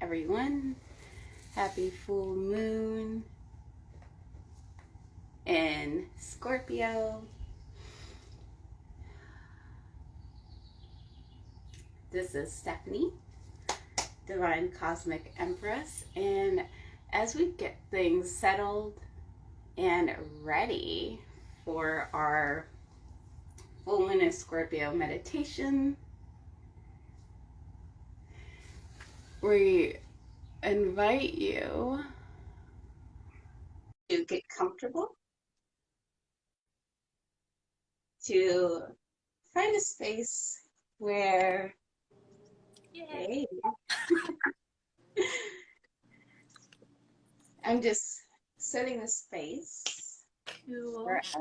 everyone. Happy full moon in Scorpio. This is Stephanie, Divine Cosmic Empress, and as we get things settled and ready for our full moon in Scorpio meditation, we invite you to get comfortable, to find a space where I'm just setting the space for us,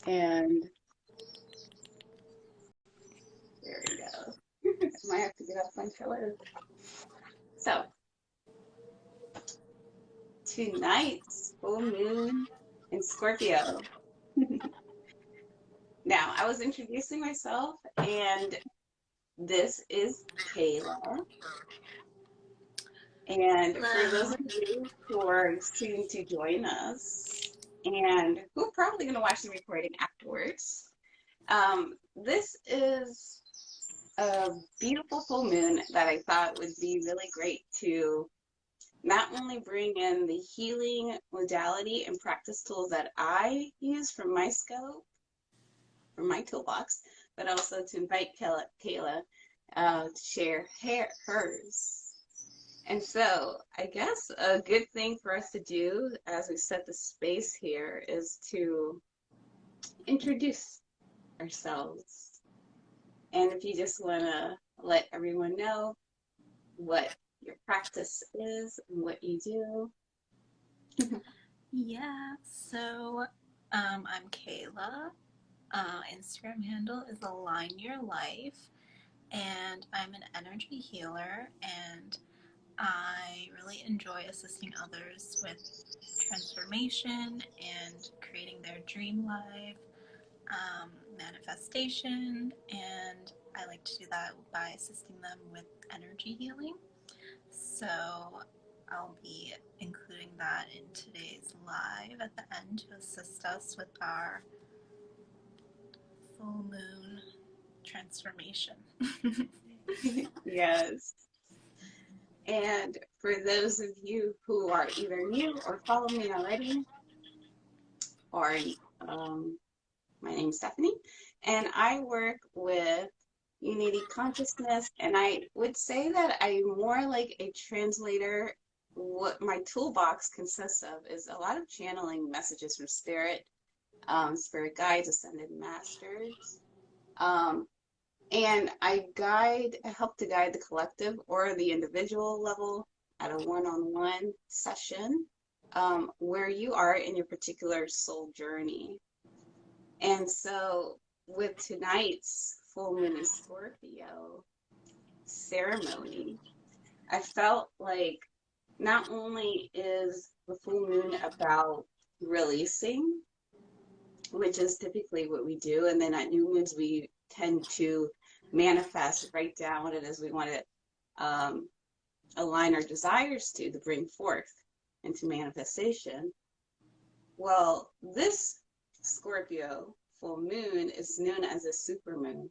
and there we go. I might have to get off my pillow. So, tonight's full moon in Scorpio. Now, I was introducing myself, and this is Kayla. And for those of you who are soon to join us, and who are probably going to watch the recording afterwards, this is a beautiful full moon that I thought would be really great to not only bring in the healing modality and practice tools that I use from my scope, from my toolbox, but also to invite Kayla to share hers. And so I guess a good thing for us to do as we set the space here is to introduce ourselves. And if you just want to let everyone know what your practice is and what you do. Yeah, so I'm Kayla. Instagram handle is Align Your Life, and I'm an energy healer, and I really enjoy assisting others with transformation and creating their dream life, manifestation, and I like to do that by assisting them with energy healing. So I'll be including that in today's live at the end to assist us with our full moon transformation. Yes. And for those of you who are either new or follow me already, or my name's Stephanie, and I work with Unity Consciousness, and I would say that I'm more like a translator. What my toolbox consists of is a lot of channeling messages from spirit, spirit guides, ascended masters, and I help to guide the collective or the individual level at a one-on-one session, where you are in your particular soul journey. And so with tonight's full moon in Scorpio ceremony, I felt like not only is the full moon about releasing, which is typically what we do, and then at new moons we tend to manifest, write down what it is we want to align our desires to bring forth into manifestation. Well, this Scorpio full moon is known as a supermoon.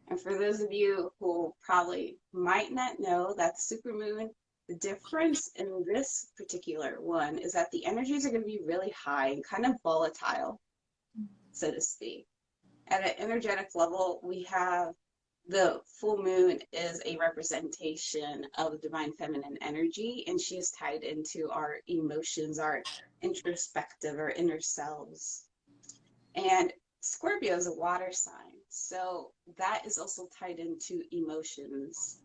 And for those of you who probably might not know that supermoon, the difference in this particular one is that the energies are going to be really high and kind of volatile, so to speak. At an energetic level, we have the full moon is a representation of divine feminine energy, and she is tied into our emotions, our introspective or inner selves. And Scorpio is a water sign, so that is also tied into emotions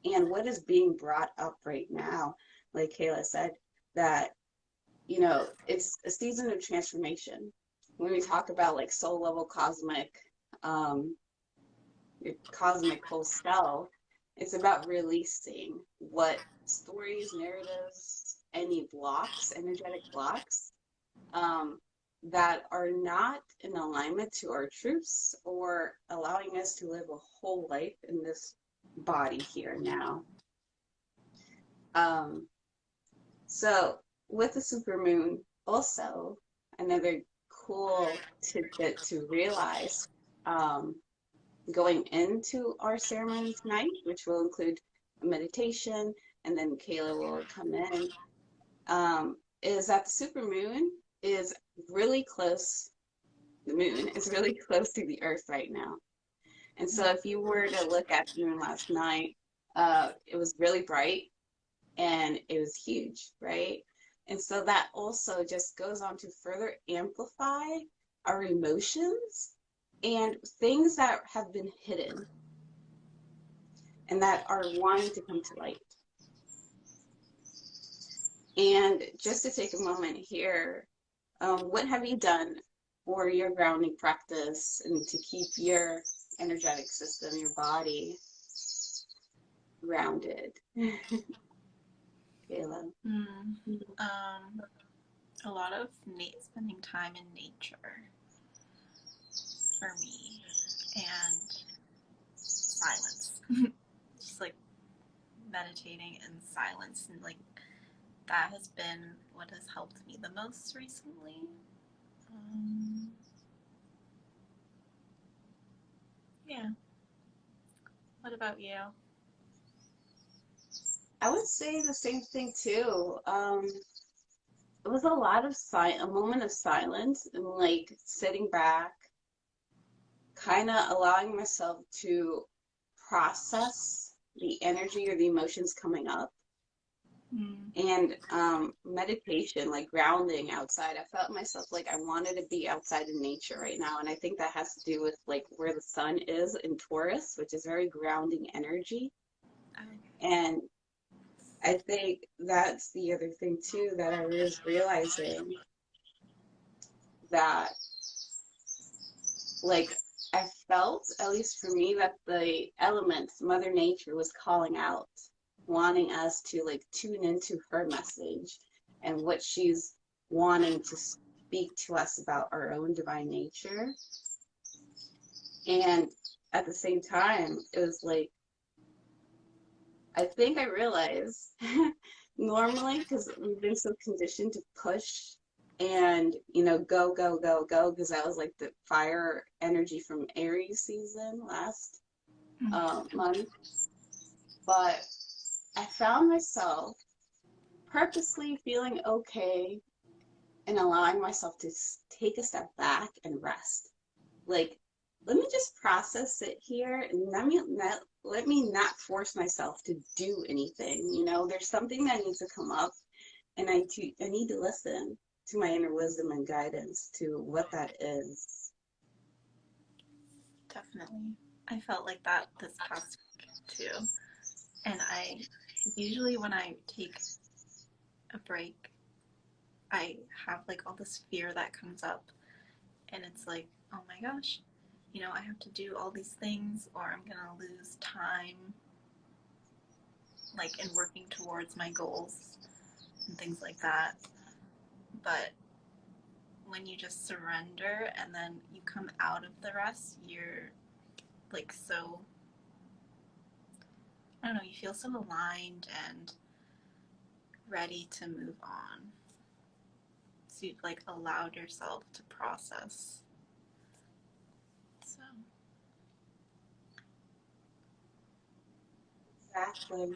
and what is being brought up right now. Like Kayla said, that, you know, it's a season of transformation. When we talk about like soul level cosmic, your cosmic whole self, it's about releasing what stories, narratives, any blocks, energetic blocks, that are not in alignment to our truths or allowing us to live a whole life in this body here now. Um, so with the supermoon, also another cool tidbit to realize, um, going into our ceremony tonight, which will include a meditation, and then Kayla will come in, is that the supermoon is really close, the moon is really close to the earth right now. And so if you were to look at the moon last night, it was really bright and it was huge, right? And so that also just goes on to further amplify our emotions and things that have been hidden and that are wanting to come to light. And just to take a moment here, what have you done for your grounding practice and to keep your energetic system, your body, grounded? Kayla. A lot of spending time in nature for me, and silence. Just like meditating in silence, and like that has been what has helped me the most recently. Yeah. What about you? I would say the same thing too. It was a lot of a moment of silence and like sitting back, kind of allowing myself to process the energy or the emotions coming up. And meditation, like grounding outside. I felt myself like I wanted to be outside in nature right now. And I think that has to do with like where the sun is in Taurus, which is very grounding energy. And I think that's the other thing too that I was realizing, that like I felt, at least for me, that the elements, Mother Nature, was calling out, wanting us to like tune into her message and what she's wanting to speak to us about our own divine nature. And at the same time, it was like, I think I realized normally, because we've been so conditioned to push and, you know, go, go, go, go, because that was like the fire energy from Aries season last month. But I found myself purposely feeling okay and allowing myself to take a step back and rest. Like, let me just process it here and let me not force myself to do anything. You know, there's something that needs to come up, and I need to listen to my inner wisdom and guidance to what that is. Definitely. I felt like that this past week too. And I usually, when I take a break, I have like all this fear that comes up, and it's like, oh my gosh, you know, I have to do all these things or I'm gonna lose time like in working towards my goals and things like that. But when you just surrender and then you come out of the rest, you're like so, I don't know, you feel so aligned and ready to move on. So you've like allowed yourself to process. So Exactly.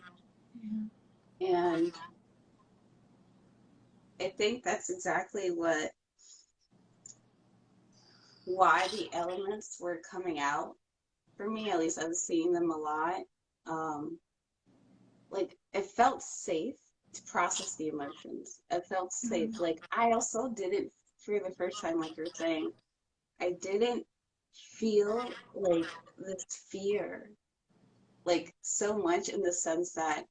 yeah. And I think that's exactly why the elements were coming out for me. At least I was seeing them a lot. Like it felt safe to process the emotions. It felt safe. Like I also didn't, for the first time, like you're saying, I didn't feel like this fear, like so much in the sense that,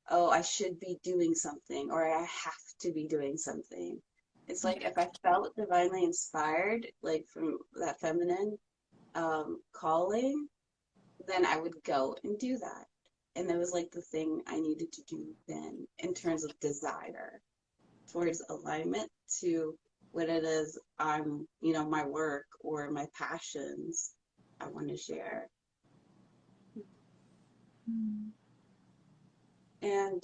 oh, I should be doing something or I have to be doing something. It's like if I felt divinely inspired, like from that feminine calling, then I would go and do that. And it was like the thing I needed to do then in terms of desire towards alignment to what it is I'm, you know, my work or my passions I want to share. And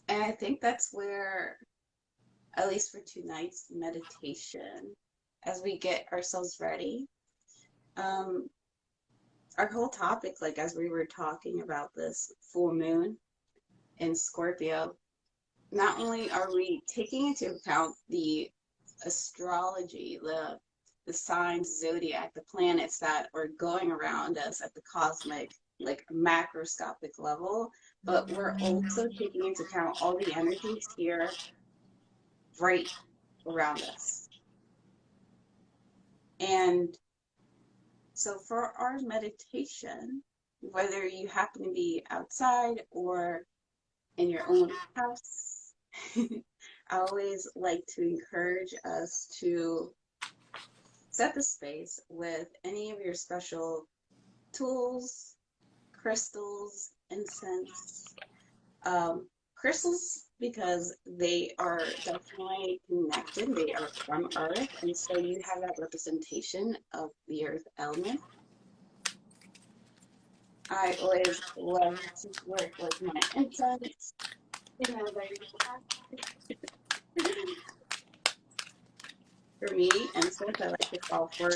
And I think that's where, at least for tonight's meditation, as we get ourselves ready, um, our whole topic, like as we were talking about this full moon in Scorpio, not only are we taking into account the astrology, the signs, zodiac, the planets that are going around us at the cosmic, like macroscopic level, but we're also taking into account all the energies here right around us. And so for our meditation, whether you happen to be outside or in your own house, I always like to encourage us to set the space with any of your special tools, crystals, incense, crystals, because they are definitely connected. They are from Earth, and so you have that representation of the Earth element. I always love to work with my incense. You know, for me, incense, I like to call for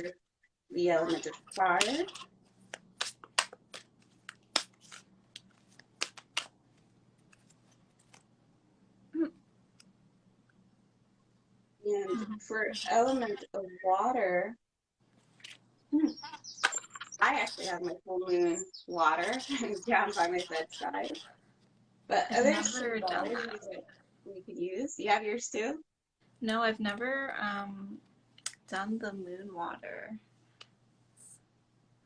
the element of fire. And for element of water, I actually have my full moon water down by my bedside. But I've other never done symbologies that. that we could use, you have yours too? No, I've never done the moon water.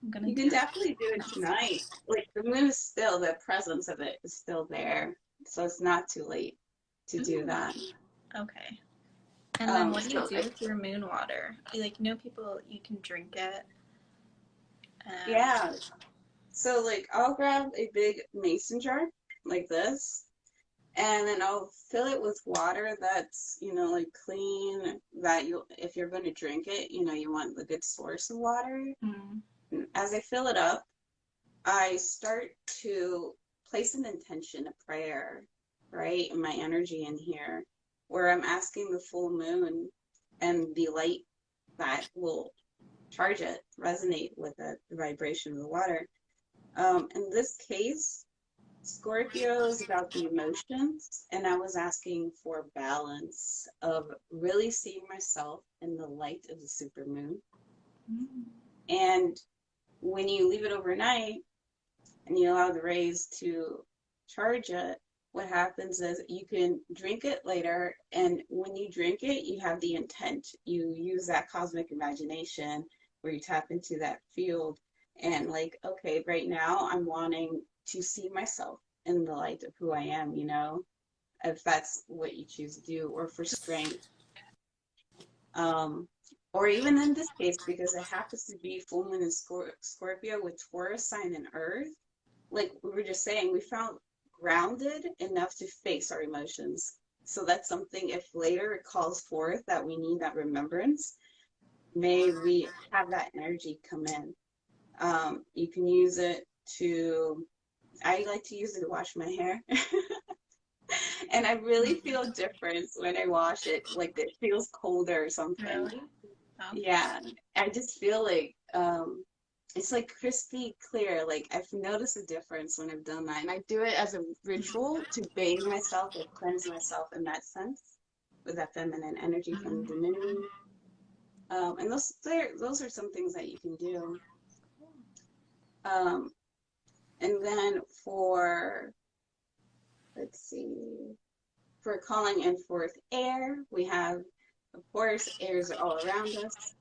I'm gonna You do can it. definitely do it tonight. Like the moon is still, the presence of it is still there. So it's not too late to do that. Okay. And then what do you So do with your moon water? Like, you know, people, you can drink it. yeah. So like I'll grab a big mason jar like this, and then I'll fill it with water that's, you know, like clean, that you, if you're going to drink it, you know, you want the good source of water. Mm. As I fill it up, I start to place an intention, a prayer, right, in my energy in here, where I'm asking the full moon and the light that will charge it, resonate with it, the vibration of the water. In this case, Scorpio is about the emotions, and I was asking for balance of really seeing myself in the light of the supermoon. And when you leave it overnight and you allow the rays to charge it, what happens is you can drink it later, and when you drink it, you have the intent. You use that cosmic imagination where you tap into that field and like, okay, right now I'm wanting to see myself in the light of who I am, you know, if that's what you choose to do, or for strength. Um, or even in this case, because it happens to be full moon in Scorpio with Taurus sign and Earth, like we were just saying, we found grounded enough to face our emotions. So that's something, if later it calls forth that we need that remembrance, may we have that energy come in. You can use it to, I like to use it to wash my hair. And I really feel a difference when I wash it, like it feels colder or something. Really? Oh. Yeah, I just feel like it's like crispy clear. Like I've noticed a difference when I've done that, and I do it as a ritual to bathe myself or cleanse myself in that sense with that feminine energy from the divinity. And those are some things that you can do. Um, and then for, let's see, for calling in forth air, we have, of course, airs are all around us.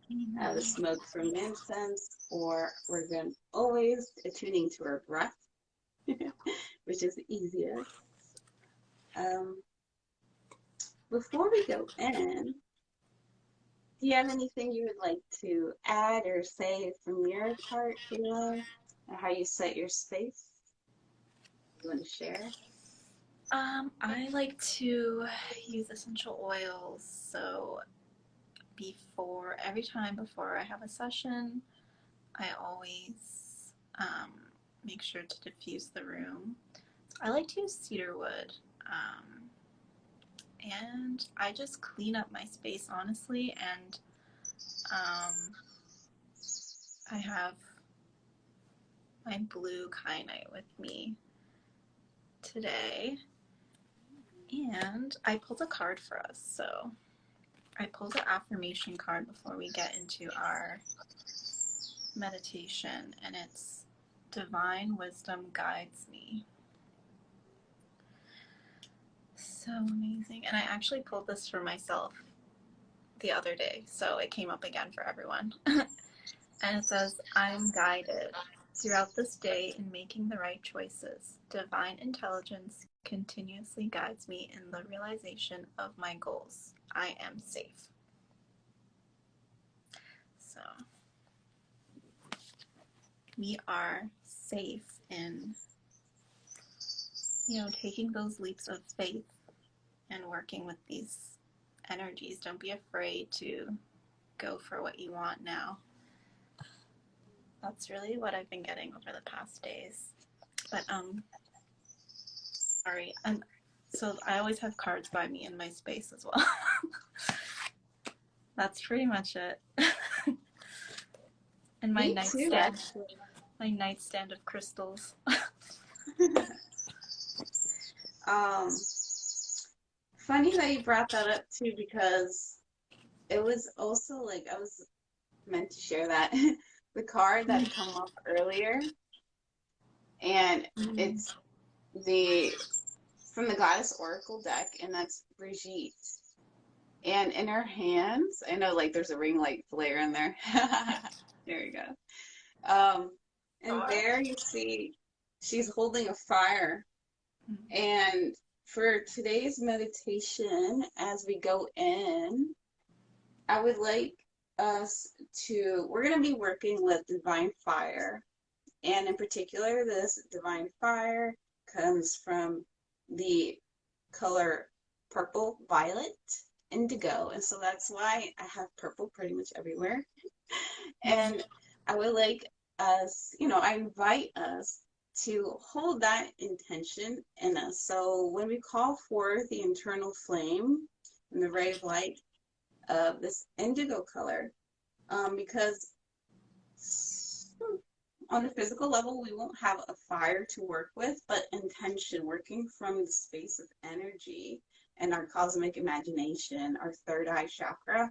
The smoke from incense, or we're going always attuning to our breath, which is the easiest. Before we go in, do you have anything you would like to add or say from your part, Kayla, or how you set your space? You want to share? I like to use essential oils. So every time before I have a session, I always make sure to diffuse the room. So I like to use cedar wood. and I just clean up my space, honestly, and I have my blue kyanite with me today, and I pulled a card for us. So I pulled an affirmation card before we get into our meditation, and it's divine wisdom guides me. So amazing. And I actually pulled this for myself the other day, so it came up again for everyone. And it says, I'm guided throughout this day in making the right choices. Divine intelligence continuously guides me in the realization of my goals. I am safe. So we are safe in, taking those leaps of faith and working with these energies. Don't be afraid to go for what you want now. That's really what I've been getting over the past days. But sorry, and so I always have cards by me in my space as well. That's pretty much it. And my nightstand of crystals. Funny that you brought that up too, because it was also like I was meant to share that the card that come up earlier, and it's from the Goddess Oracle deck, and that's Brigitte. And in her hands, I know like there's a ring light flare in there. There you go. And there you see she's holding a fire. And for today's meditation, as we go in, I would like we're going to be working with divine fire. And in particular, this divine fire comes from the color purple, violet, indigo. And so that's why I have purple pretty much everywhere. And I would like us, I invite us to hold that intention in us. So when we call forth the internal flame and the ray of light of this indigo color, because on a physical level, we won't have a fire to work with, but intention, working from the space of energy and our cosmic imagination, our third eye chakra,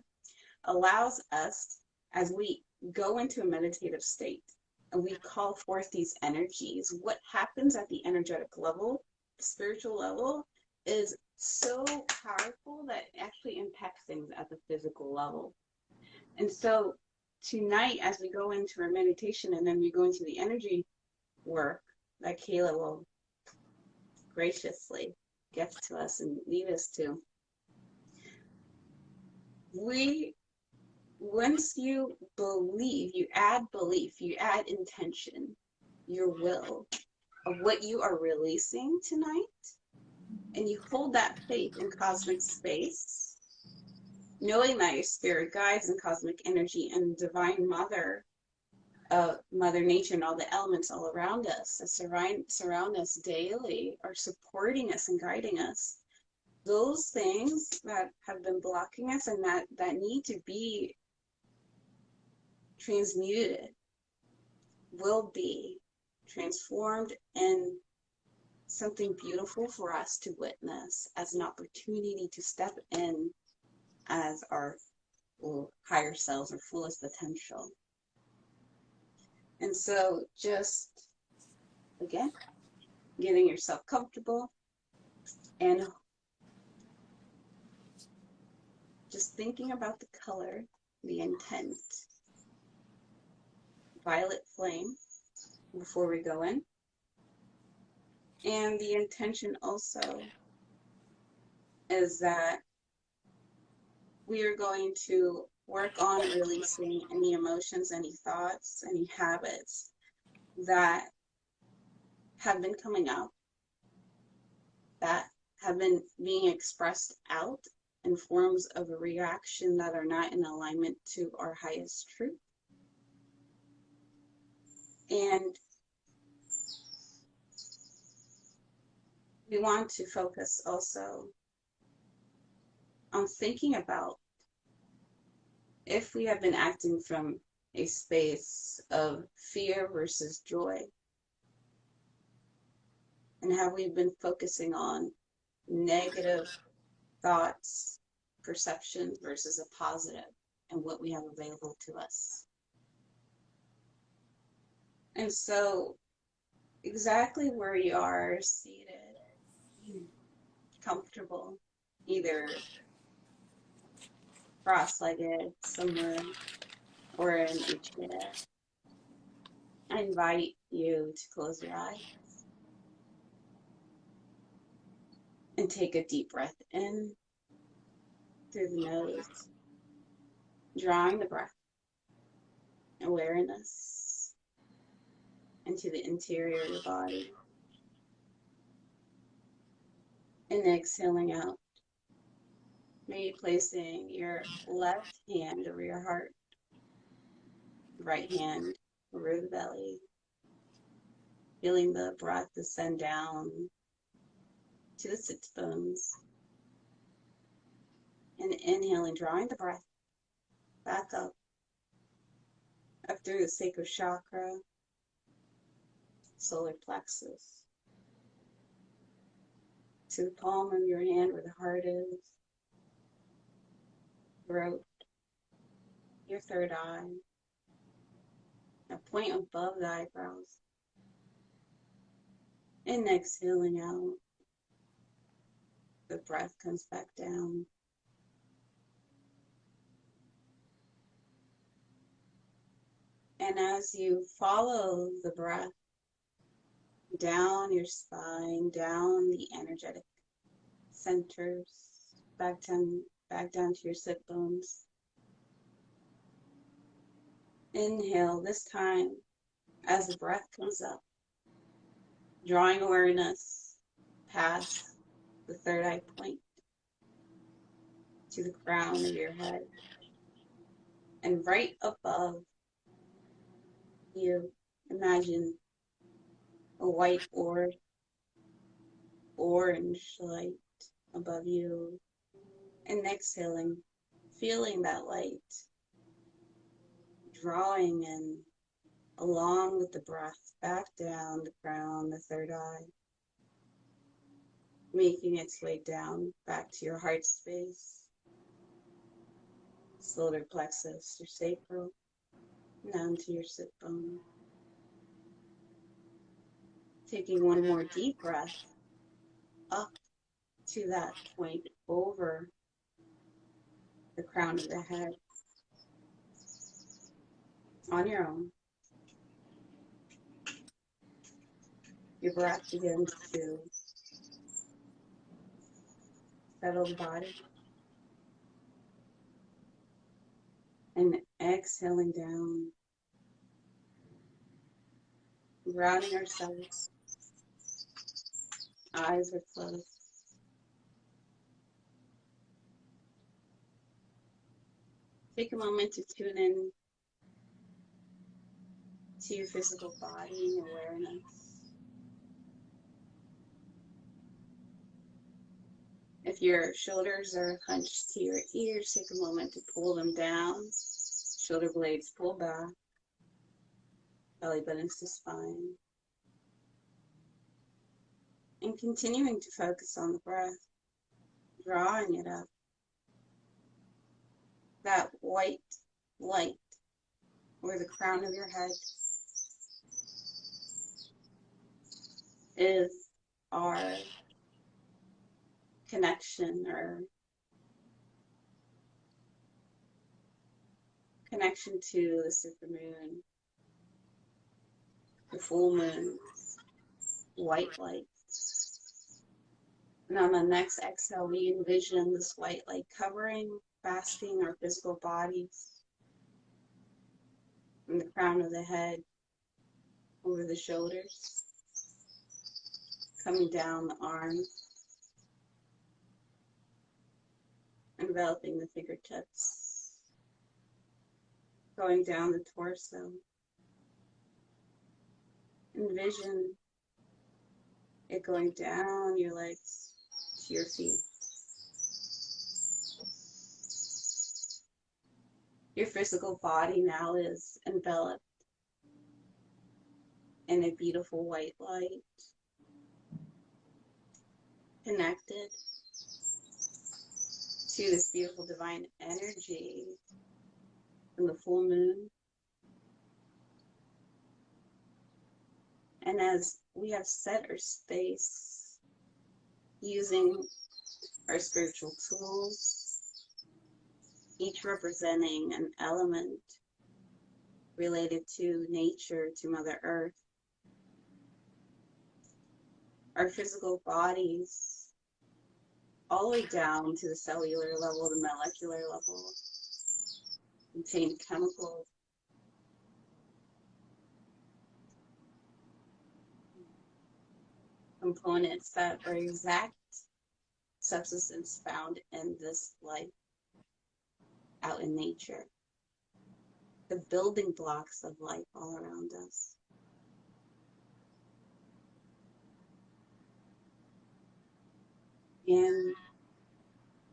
allows us, as we go into a meditative state and we call forth these energies, what happens at the energetic level, the spiritual level, is so powerful that it actually impacts things at the physical level. And so tonight, as we go into our meditation and then we go into the energy work that Kayla will graciously gift to us and lead us to, once you believe, you add belief, you add intention, your will of what you are releasing tonight, and you hold that faith in cosmic space, knowing that your spirit guides and cosmic energy and divine mother, Mother Nature and all the elements all around us that surround us daily are supporting us and guiding us. Those things that have been blocking us and that need to be transmuted will be transformed in something beautiful for us to witness as an opportunity to step in as our higher selves, our fullest potential. And so just, again, getting yourself comfortable and just thinking about the color, the intent, violet flame before we go in. And the intention also is that we are going to work on releasing any emotions, any thoughts, any habits that have been coming up, that have been being expressed out in forms of a reaction that are not in alignment to our highest truth. And we want to focus also I'm thinking about if we have been acting from a space of fear versus joy, and have we been focusing on negative thoughts, perception versus a positive, and what we have available to us. And so exactly where you are seated, comfortable, either cross-legged somewhere or in a chair, I invite you to close your eyes and take a deep breath in through the nose, drawing the breath, awareness into the interior of your body, and exhaling out, maybe placing your left hand over your heart, right hand over the belly, feeling the breath descend down to the sits bones, and inhaling, drawing the breath back up through the sacral chakra, solar plexus, to the palm of your hand where the heart is, throat, your third eye, a point above the eyebrows, and exhaling out, the breath comes back down. And as you follow the breath down your spine, down the energetic centers, back down to your sit bones, inhale this time as the breath comes up, drawing awareness past the third eye point to the crown of your head, and right above you, imagine a white or orange light above you, and exhaling, feeling that light drawing in along with the breath back down the crown, the third eye, making its way down back to your heart space, solar plexus, your sacral, down to your sit bone. Taking one more deep breath up to that point over the crown of the head on your own. Your breath begins to settle the body, and exhaling down, grounding ourselves. Eyes are closed. Take a moment to tune in to your physical body and awareness. If your shoulders are hunched to your ears, take a moment to pull them down. Shoulder blades pull back. Belly buttons to spine. And continuing to focus on the breath, drawing it up. That white light over the crown of your head is our connection, or connection to the supermoon, the full moon, white light. And on the next exhale, we envision this white light covering, basking our physical bodies, from the crown of the head, over the shoulders, coming down the arms, enveloping the fingertips, going down the torso. Envision it going down your legs to your feet, Your physical body now is enveloped in a beautiful white light, connected to this beautiful divine energy from the full moon. And as we have set our space using our spiritual tools, each representing an element related to nature, to Mother Earth, our physical bodies, all the way down to the cellular level, the molecular level, contain chemical components that are exact substance found in this life out in nature, the building blocks of life all around us. And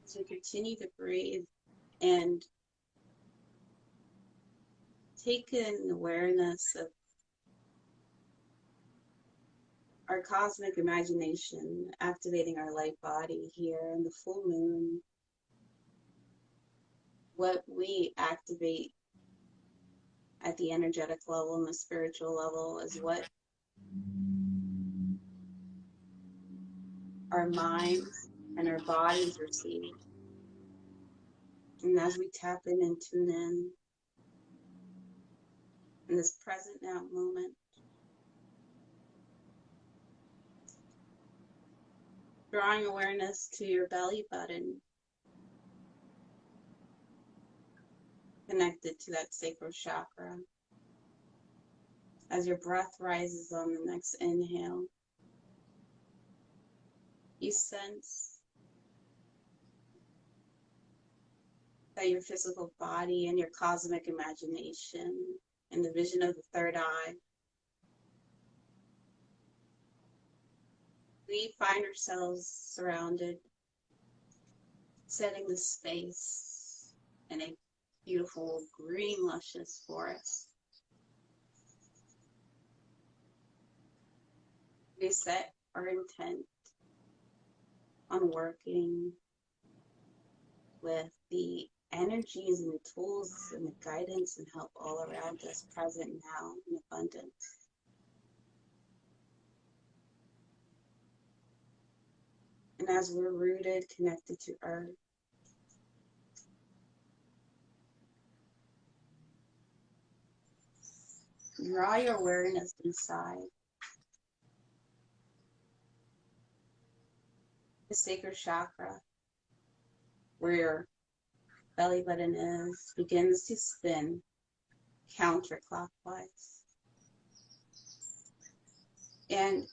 as we continue to breathe and take an awareness of our cosmic imagination, activating our light body here in the full moon, what we activate at the energetic level and the spiritual level is what our minds and our bodies receive. And as we tap in and tune in this present now moment, drawing awareness to your belly button, connected to that sacral chakra. As your breath rises on the next inhale, you sense that your physical body and your cosmic imagination and the vision of the third eye, we find ourselves surrounded, setting the space in a beautiful green luscious forest. We set our intent on working with the energies and the tools and the guidance and help all around us, present now in abundance. And as we're rooted, connected to Earth, draw your awareness inside the sacral chakra, where your belly button is, begins to spin counterclockwise. And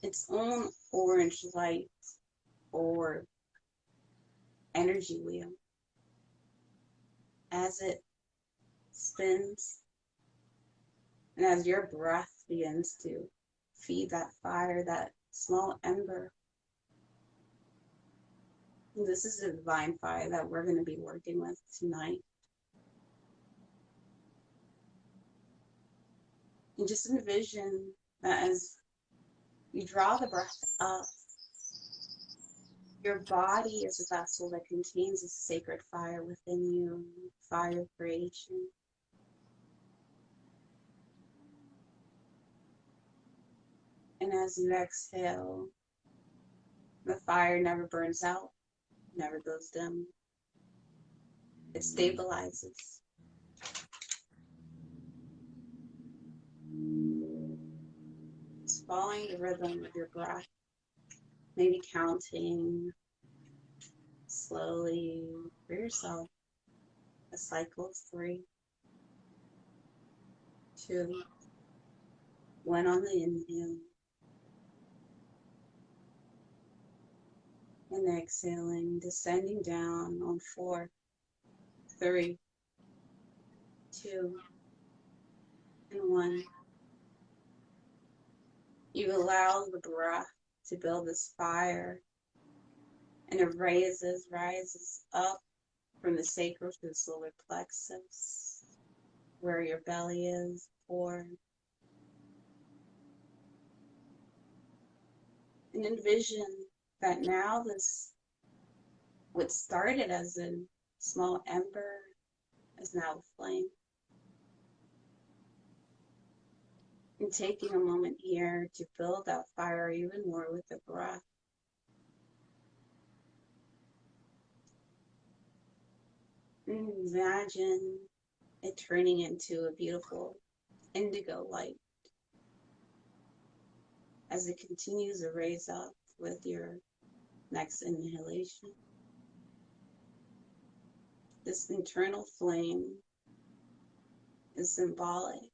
its own orange light or energy wheel, as it spins and as your breath begins to feed that fire, that small ember. And this is a divine fire that we're going to be working with tonight. And just envision that as you draw the breath up, your body is a vessel that contains a sacred fire within you, fire of creation. And as you exhale, the fire never burns out, never goes dim. It stabilizes. It's following the rhythm of your breath, maybe counting slowly for yourself a cycle of 3, 2, 1 on the inhale, and exhaling, descending down on 4, 3, 2, and 1. You allow the breath to build this fire, and it rises up from the sacral to the solar plexus, where your belly is, or and envision that now this, what started as a small ember, is now a flame. And taking a moment here to build that fire even more with the breath. And imagine it turning into a beautiful indigo light as it continues to raise up with your next inhalation. This internal flame is symbolic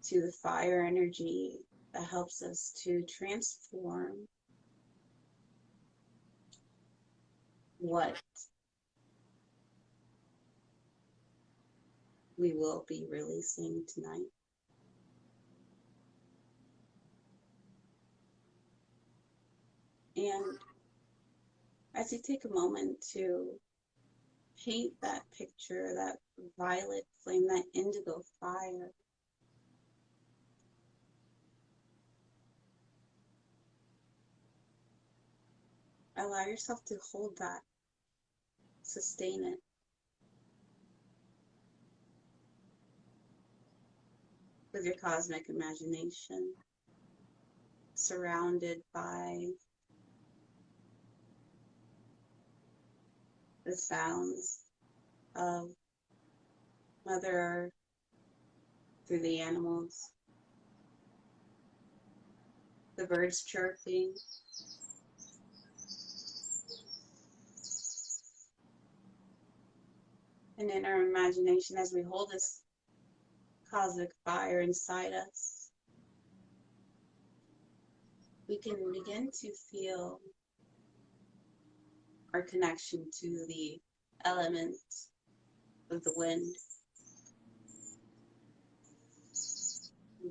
to the fire energy that helps us to transform what we will be releasing tonight. And as you take a moment to paint that picture, that violet flame, that indigo fire, allow yourself to hold that, sustain it. With your cosmic imagination, surrounded by the sounds of Mother Earth through the animals, the birds chirping, and in our imagination, as we hold this cosmic fire inside us, we can begin to feel our connection to the element of the wind,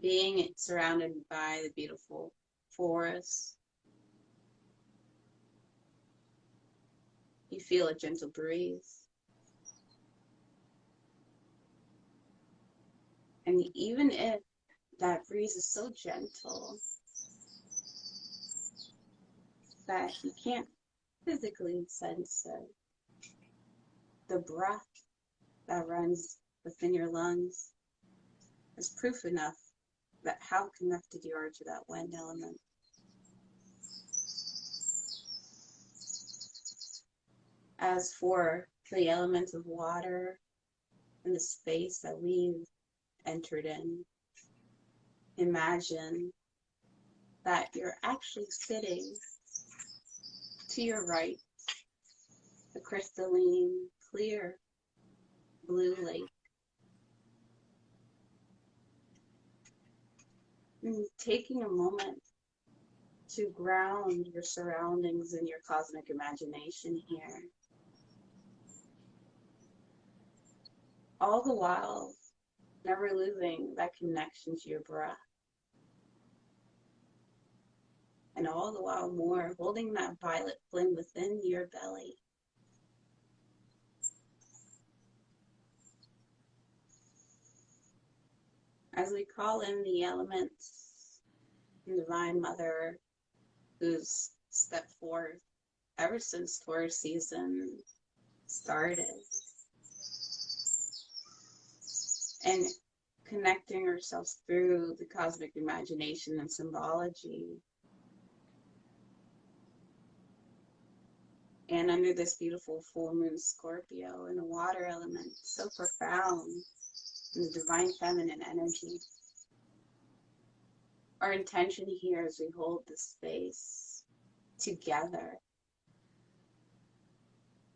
being surrounded by the beautiful forest. You feel a gentle breeze. And even if that breeze is so gentle that you can't physically sense it, the breath that runs within your lungs is proof enough that how connected you are to that wind element. As for the element of water and the space that we've entered in, imagine that you're actually sitting to your right, the crystalline, clear blue lake. And taking a moment to ground your surroundings in your cosmic imagination here. All the while, never losing that connection to your breath. And all the while more, holding that violet flame within your belly. As we call in the elements, the Divine Mother, who's stepped forth ever since Taurus season started, and connecting ourselves through the cosmic imagination and symbology. And under this beautiful full moon Scorpio in a water element, so profound in the divine feminine energy. Our intention here as we hold this space together,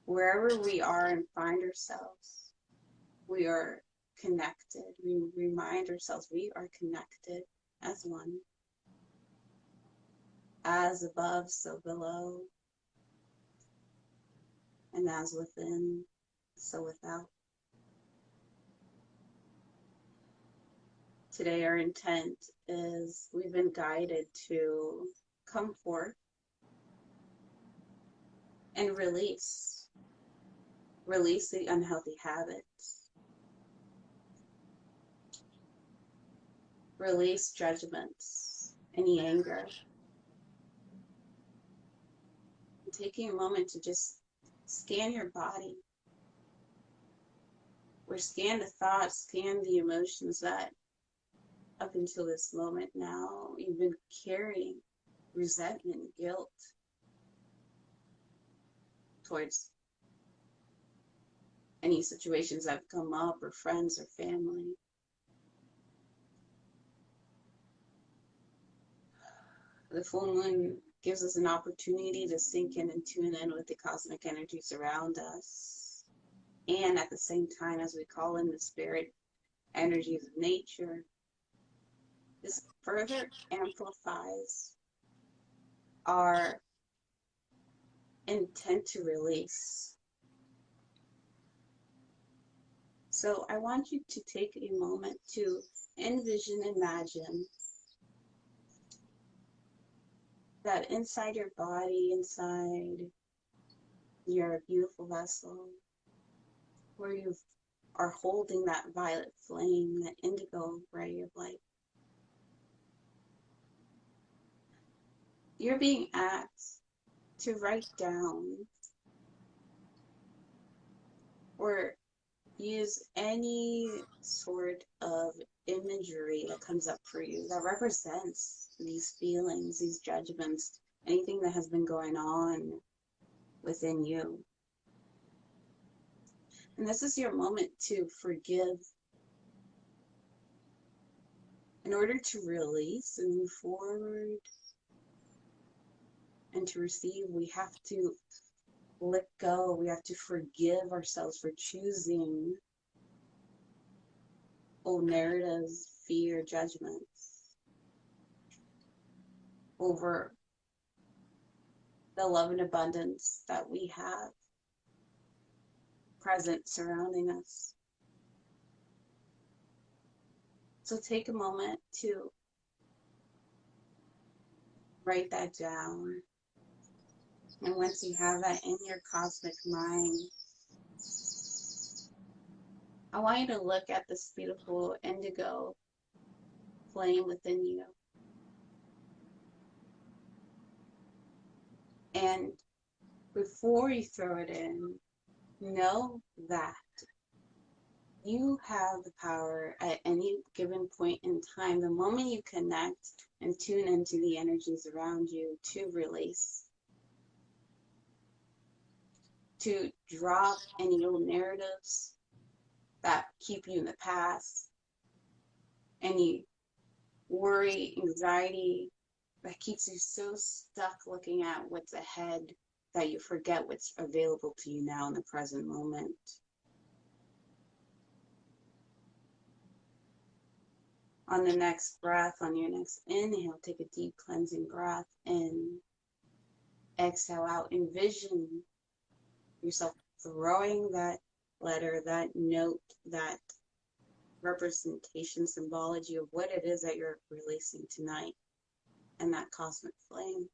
wherever we are and find ourselves, we are connected. We remind ourselves we are connected as one. As above, so below. And as within, so without. Today our intent is we've been guided to come forth and release Release the unhealthy habits. Release judgments, any anger. And taking a moment to just scan your body, or scan the thoughts, scan the emotions that up until this moment now you've been carrying resentment, guilt towards any situations that have come up, or friends or family. The full moon gives us an opportunity to sink in and tune in with the cosmic energies around us. And at the same time, as we call in the spirit energies of nature, this further amplifies our intent to release. So I want you to take a moment to envision, imagine that inside your body, inside your beautiful vessel, where you are holding that violet flame, that indigo ray of light, you're being asked to write down or use any sort of imagery that comes up for you that represents these feelings, these judgments, anything that has been going on within you. And this is your moment to forgive. In order to release and move forward and to receive, we have to let go. We have to forgive ourselves for choosing old narratives, fear, judgments over the love and abundance that we have present surrounding us. So take a moment to write that down. And once you have that in your cosmic mind, I want you to look at this beautiful indigo flame within you. And before you throw it in, know that you have the power at any given point in time, the moment you connect and tune into the energies around you, to release, to drop any old narratives that keep you in the past, any worry, anxiety that keeps you so stuck looking at what's ahead that you forget what's available to you now in the present moment. On the next breath, on your next inhale, take a deep cleansing breath in. Exhale out. Envision yourself throwing that letter, that note, that representation, symbology of what it is that you're releasing tonight, and that cosmic flame.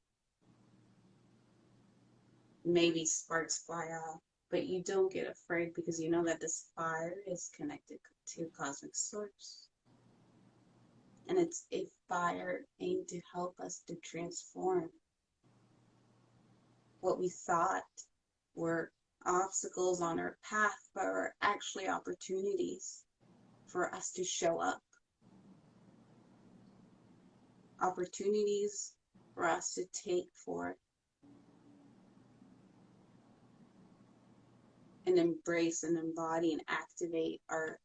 Maybe sparks fly off, but you don't get afraid, because you know that this fire is connected to cosmic source. And it's a fire aimed to help us to transform what we thought were obstacles on our path, but are actually opportunities for us to show up. Opportunities for us to take forth and embrace and embody and activate our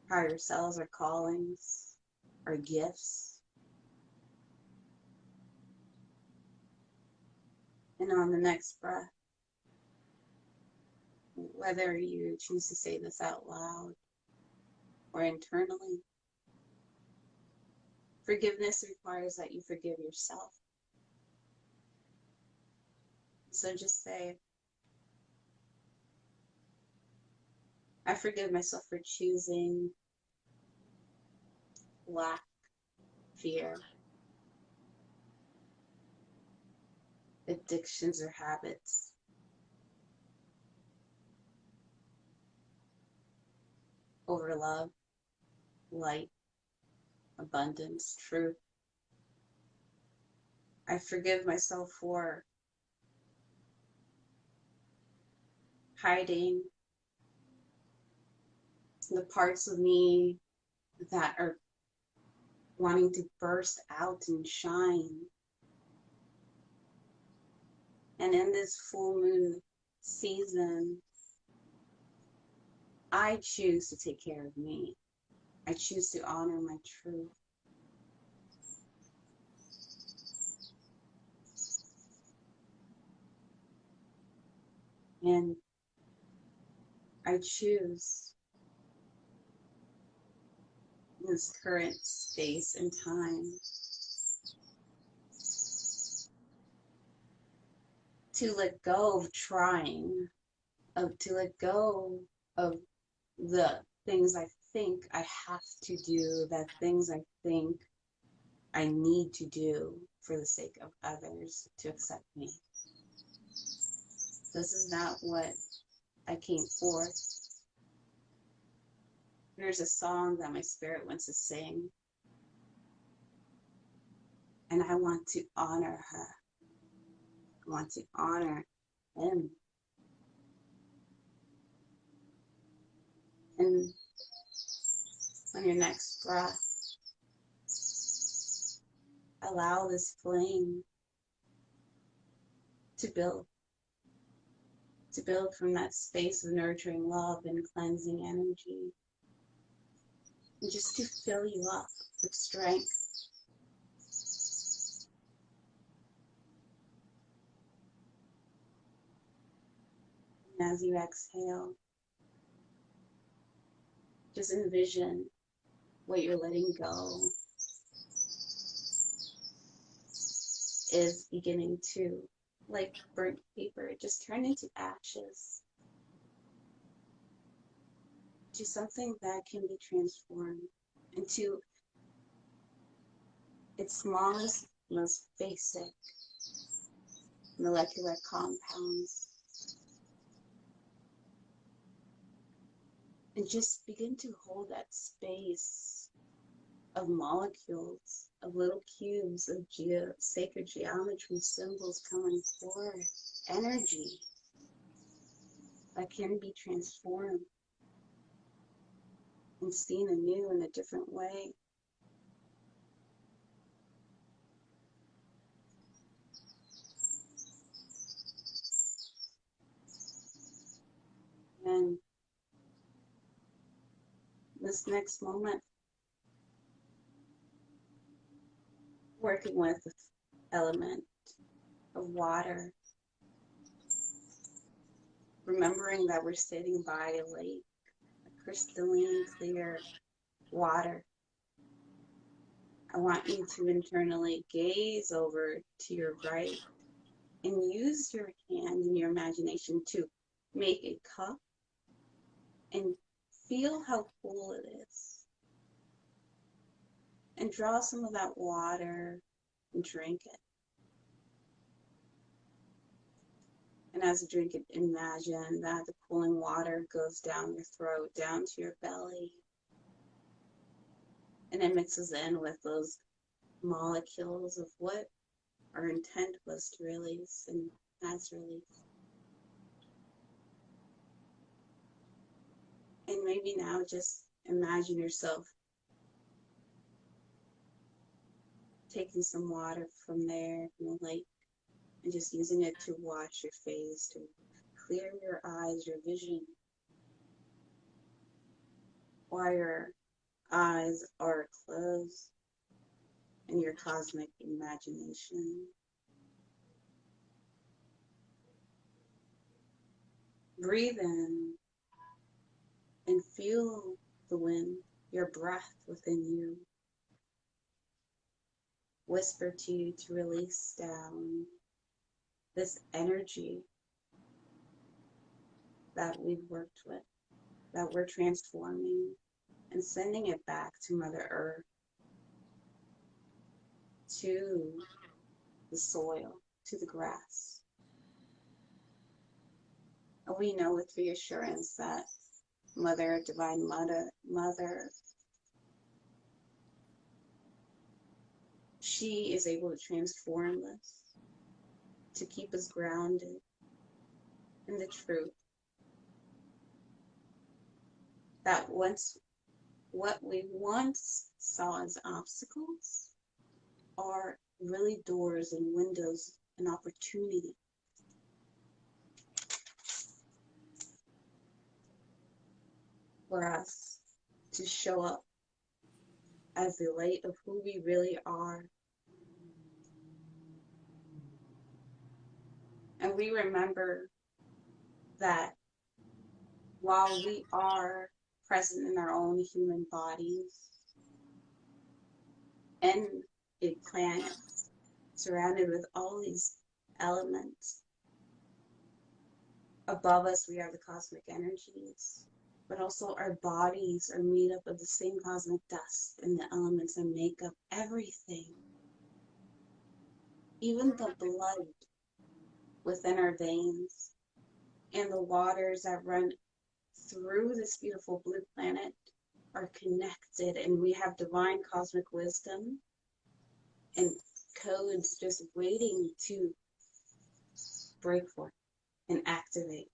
higher selves, our callings, our gifts. And on the next breath, whether you choose to say this out loud or internally, forgiveness requires that you forgive yourself. So just say, I forgive myself for choosing lack, fear, addictions or habits over love, light, abundance, truth. I forgive myself for hiding the parts of me that are wanting to burst out and shine. And in this full moon season, I choose to take care of me. I choose to honor my truth. And I choose this current space and time to let go of trying, to let go of the things I think I have to do, the things I think I need to do for the sake of others to accept me. This is not what I came for. There's a song that my spirit wants to sing, and I want to honor her. I want to honor him. And on your next breath, allow this flame to build from that space of nurturing love and cleansing energy, and just to fill you up with strength. And as you exhale, just envision what you're letting go is beginning to, like burnt paper, just turn into ashes, to something that can be transformed into its smallest, most basic molecular compounds. And just begin to hold that space of molecules, of little cubes of sacred geometry symbols coming forth, energy that can be transformed and seen anew in a different way. And this next moment, working with the element of water, remembering that we're sitting by a lake, a crystalline clear water. I want you to internally gaze over to your right and use your hand and your imagination to make a cup and feel how cool it is. And draw some of that water and drink it. And as you drink it, imagine that the cooling water goes down your throat, down to your belly. And it mixes in with those molecules of what our intent was to release and has released. And maybe now just imagine yourself taking some water from there, from the lake, and just using it to wash your face, to clear your eyes, your vision, while your eyes are closed in your cosmic imagination. Breathe in and feel the wind, your breath within you. Whisper to you to release down this energy that we've worked with, that we're transforming, and sending it back to Mother Earth, to the soil, to the grass. And we know with reassurance that Mother, Divine Mother, she is able to transform us, to keep us grounded in the truth that what we once saw as obstacles are really doors and windows and opportunity for us to show up as the light of who we really are. And we remember that while we are present in our own human bodies and a planet surrounded with all these elements, above us we are the cosmic energies, but also our bodies are made up of the same cosmic dust and the elements that make up everything. Even the blood within our veins and the waters that run through this beautiful blue planet are connected, and we have divine cosmic wisdom and codes just waiting to break forth and activate.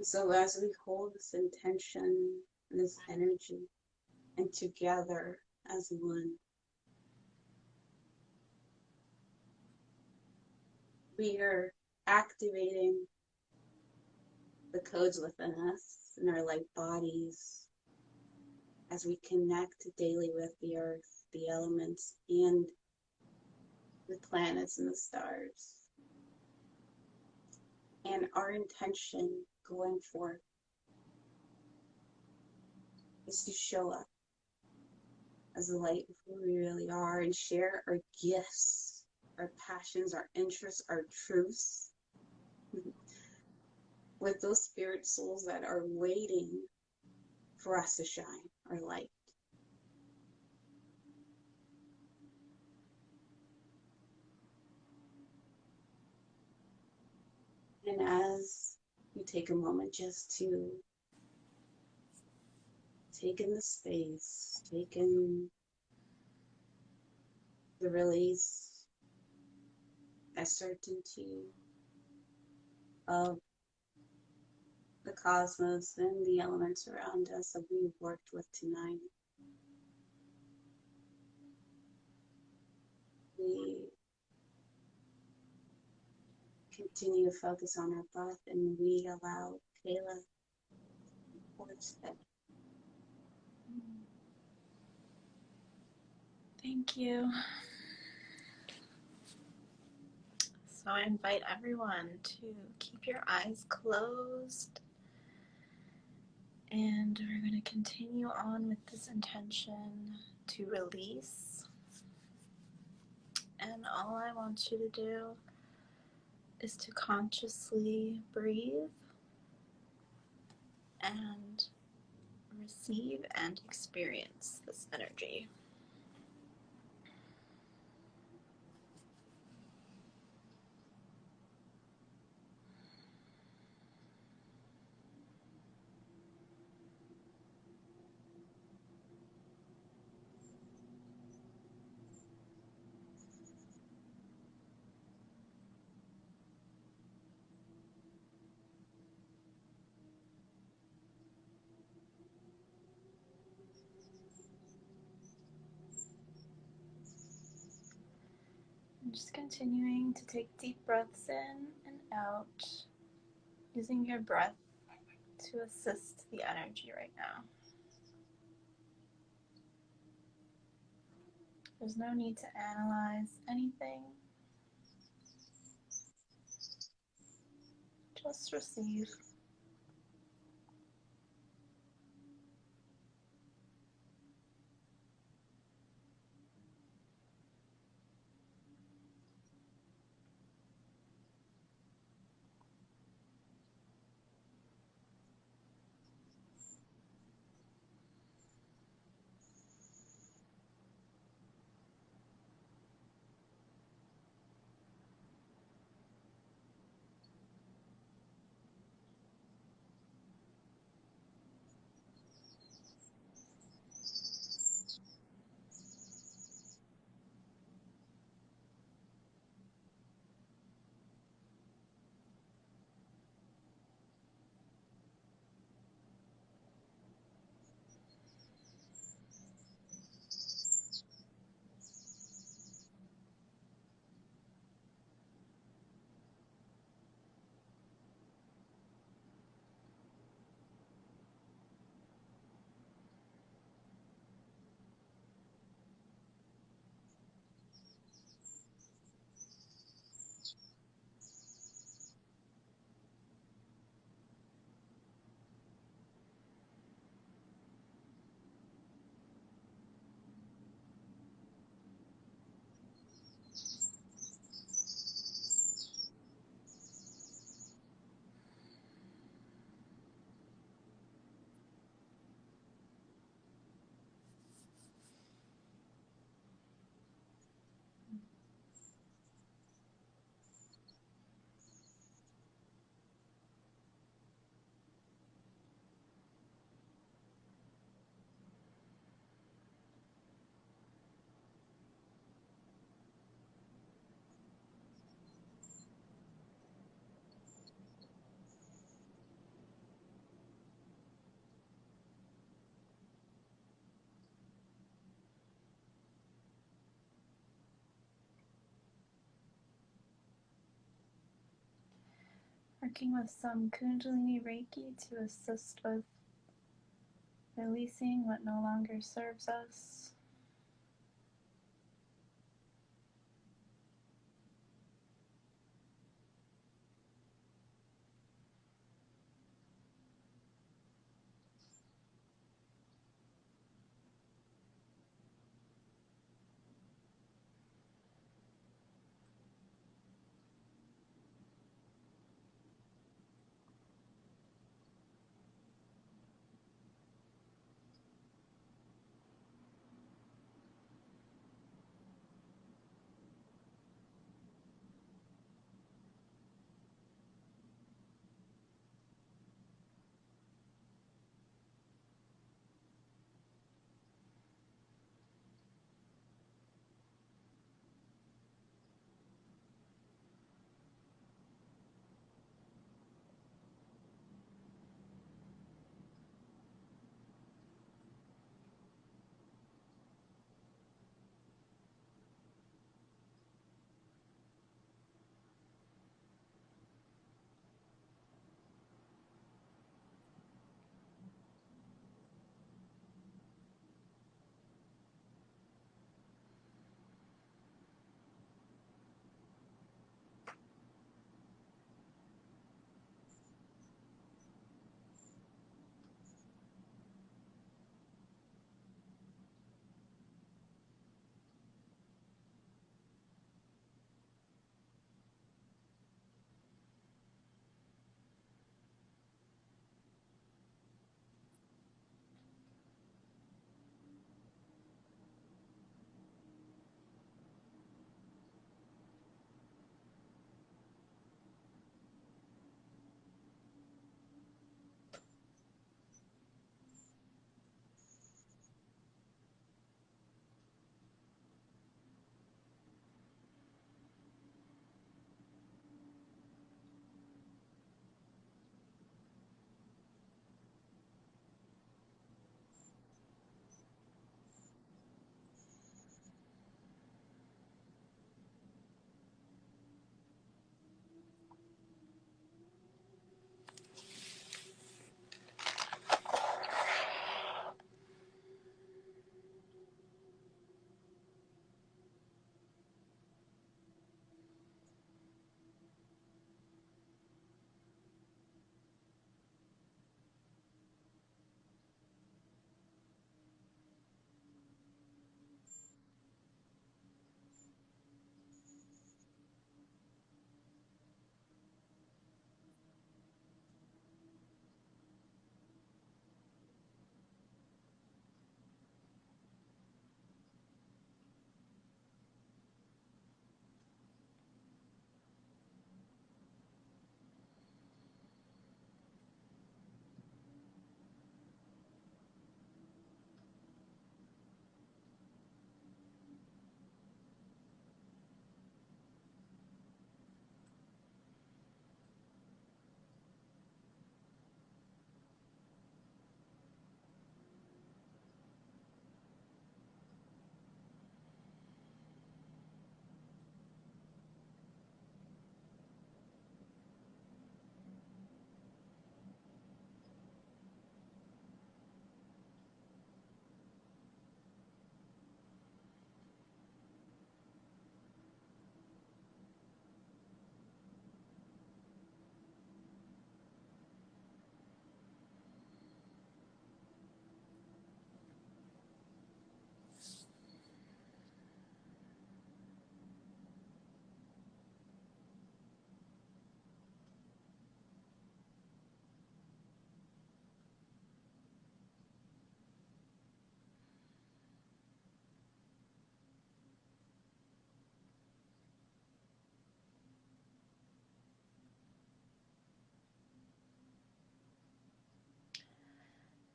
So as we hold this intention, this energy, and together as one, we are activating the codes within us in our light bodies as we connect daily with the earth, the elements, and the planets and the stars. And our intention going forth is to show up as the light of who we really are and share our gifts, our passions, our interests, our truths with those spirit souls that are waiting for us to shine our light. And as you take a moment just to take in the space, take in the release, a certainty of the cosmos and the elements around us that we've worked with tonight. We continue to focus on our breath, and we allow Kayla towards that. Thank you. So I invite everyone to keep your eyes closed, and we're going to continue on with this intention to release. And all I want you to do is to consciously breathe and receive and experience this energy. And just continuing to take deep breaths in and out, using your breath to assist the energy right now. There's no need to analyze anything. Just receive. working with some Kundalini-Reiki to assist with releasing what no longer serves us.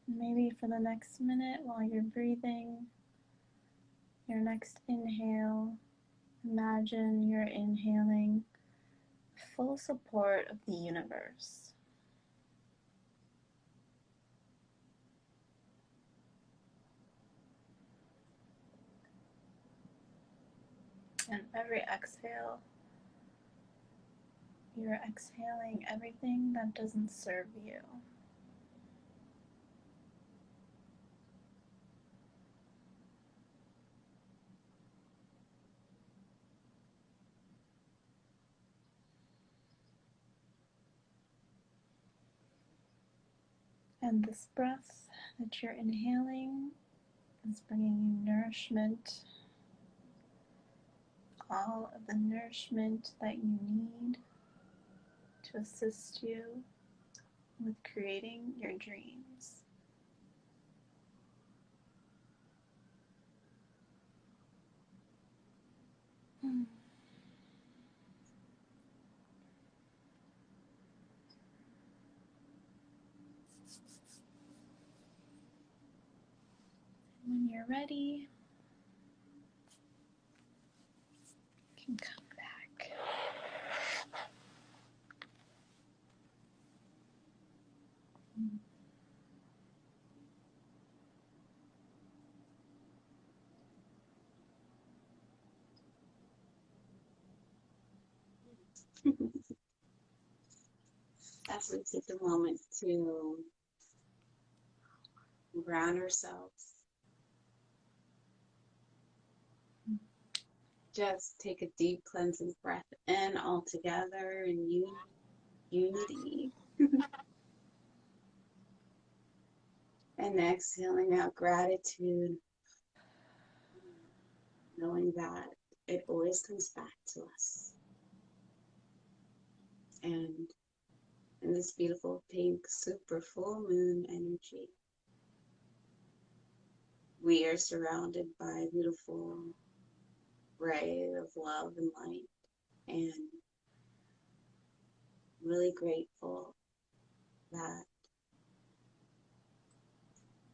Maybe for the next minute while you're breathing, your next inhale, imagine you're inhaling full support of the universe. And every exhale, You're exhaling everything that doesn't serve you. And this breath that you're inhaling is bringing you nourishment, all of the nourishment that you need to assist you with creating your dreams. When you're ready, you can come back. As we take a moment to ground ourselves, just take a deep cleansing breath in all together in unity. And exhaling out gratitude, knowing that it always comes back to us. And in this beautiful pink super full moon energy, we are surrounded by a beautiful ray of love and light, and really grateful that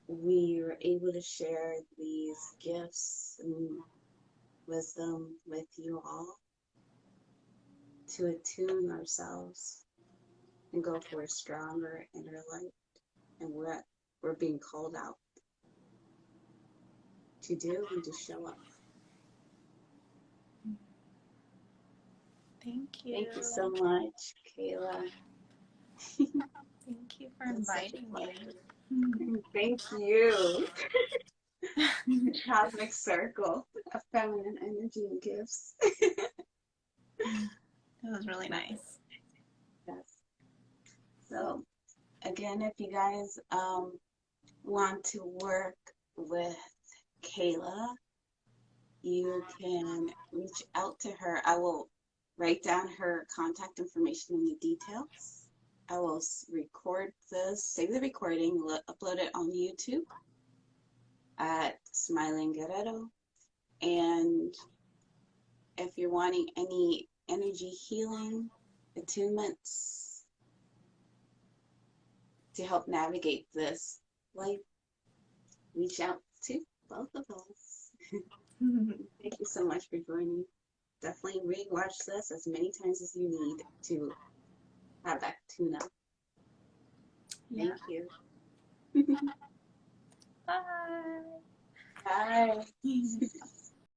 we are able to share these gifts and wisdom with you all to attune ourselves and go for a stronger inner light, and we're being called out to do and to show up. Thank you. Thank you so much, Kayla. Thank you for inviting me. Thank you. Cosmic circle of feminine energy and gifts. It was really nice. Yes. So again, if you guys want to work with Kayla, you can reach out to her. I will write down her contact information in the details. I will record this, save the recording, upload it on YouTube at Smiling Guerrero. And if you're wanting any energy healing attunements to help navigate this life, reach out to both of us. Thank you so much for joining. Definitely re-watch this as many times as you need to have that tune up. Thank you. Bye. Bye.